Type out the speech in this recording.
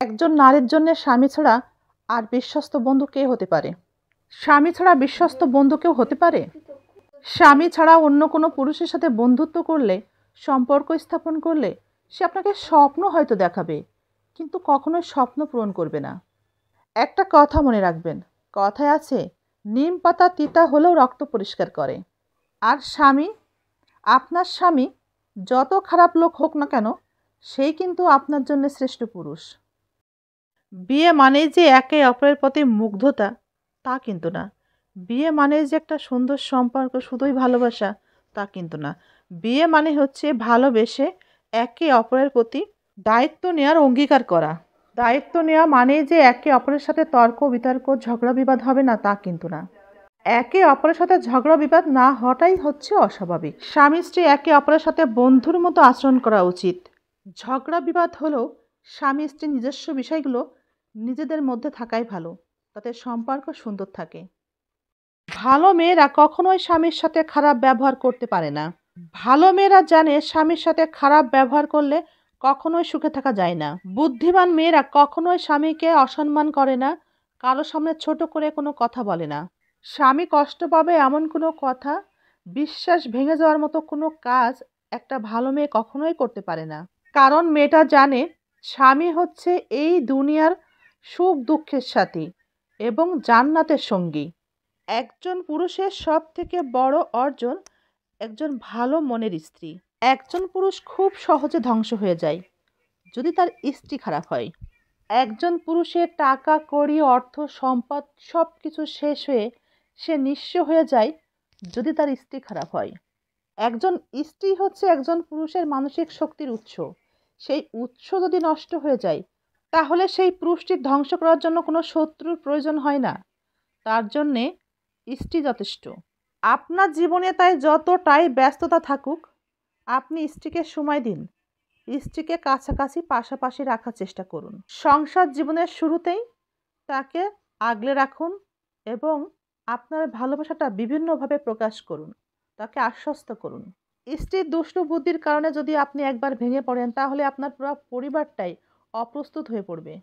একজন নারীর জন্য স্বামী ছাড়া আর বিশ্বস্ত বন্ধু কে হতে পারে? স্বামী ছাড়া বিশ্বস্ত বন্ধু কেউ হতে পারে? স্বামী ছাড়া অন্য কোনো পুরুষের সাথে বন্ধুত্ব করলে, সম্পর্ক স্থাপন করলে সে আপনাকে স্বপ্ন হয়তো দেখাবে, কিন্তু কখনোই স্বপ্ন পূরণ করবে না। একটা কথা মনে রাখবেন, কথায় আছে, নিম পাতা তিতা হলেও রক্ত পরিষ্কার করে। আর স্বামী, আপনার স্বামী যত খারাপ লোক হোক না কেন, সেই কিন্তু আপনার জন্য শ্রেষ্ঠ পুরুষ। বিয়ে মানেই যে একে অপরের প্রতি মুগ্ধতা, তা কিন্তু না। বিয়ে মানেই যে একটা সুন্দর সম্পর্ক, শুধুই ভালোবাসা, তা কিন্তু না। বিয়ে মানে হচ্ছে ভালোবেসে একে অপরের প্রতি দায়িত্ব নেওয়ার অঙ্গীকার করা। দায়িত্ব নেওয়া মানেই যে একে অপরের সাথে তর্ক বিতর্ক ঝগড়া বিবাদ হবে না, তা কিন্তু না। একে অপরের সাথে ঝগড়া বিবাদ না হওয়াটাই হচ্ছে অস্বাভাবিক। স্বামী স্ত্রী একে অপরের সাথে বন্ধুর মতো আচরণ করা উচিত। ঝগড়া বিবাদ হলেও স্বামী স্ত্রী নিজস্ব বিষয়গুলো নিজেদের মধ্যে থাকাই ভালো, তাতে সম্পর্ক সুন্দর থাকে। ভালো মেয়েরা কখনোই স্বামীর সাথে খারাপ ব্যবহার করতে পারে না। ভালো মেয়েরা জানে স্বামীর সাথে খারাপ ব্যবহার করলে কখনোই সুখে থাকা যায় না। বুদ্ধিমান মেয়েরা কখনোই স্বামীকে অসম্মান করে না, কারো সামনে ছোট করে কোনো কথা বলে না। স্বামী কষ্ট পাবে এমন কোনো কথা, বিশ্বাস ভেঙে যাওয়ার মতো কোনো কাজ একটা ভালো মেয়ে কখনোই করতে পারে না। কারণ মেয়েটা জানে স্বামী হচ্ছে এই দুনিয়ার সুখ দুঃখের সাথী এবং জান্নাতের সঙ্গী। একজন পুরুষের সব থেকে বড় অর্জন একজন ভালো মনের স্ত্রী। একজন পুরুষ খুব সহজে ধ্বংস হয়ে যায় যদি তার স্ত্রী খারাপ হয়। একজন পুরুষের টাকা কড়ি অর্থ সম্পদ সব কিছু শেষ হয়ে সে নিঃস্ব হয়ে যায় যদি তার স্ত্রী খারাপ হয়। একজন স্ত্রী হচ্ছে একজন পুরুষের মানসিক শক্তির উৎস। সেই উৎস যদি নষ্ট হয়ে যায়, তাহলে সেই পুরুষটির ধ্বংস করার জন্য কোনো শত্রুর প্রয়োজন হয় না, তার জন্যে স্ত্রী যথেষ্ট। আপনার জীবনে তাই যতটাই ব্যস্ততা থাকুক, আপনি স্ত্রীকে সময় দিন। স্ত্রীকে কাছাকাছি পাশাপাশি রাখার চেষ্টা করুন। সংসার জীবনের শুরুতেই তাকে আগলে রাখুন এবং আপনার ভালোবাসাটা বিভিন্নভাবে প্রকাশ করুন, তাকে আশ্বস্ত করুন। স্ত্রীর দুষ্টু বুদ্ধির কারণে যদি আপনি একবার ভেঙে পড়েন, তাহলে আপনার পুরো পরিবারটাই অপ্রস্তুত হয়ে পড়বে।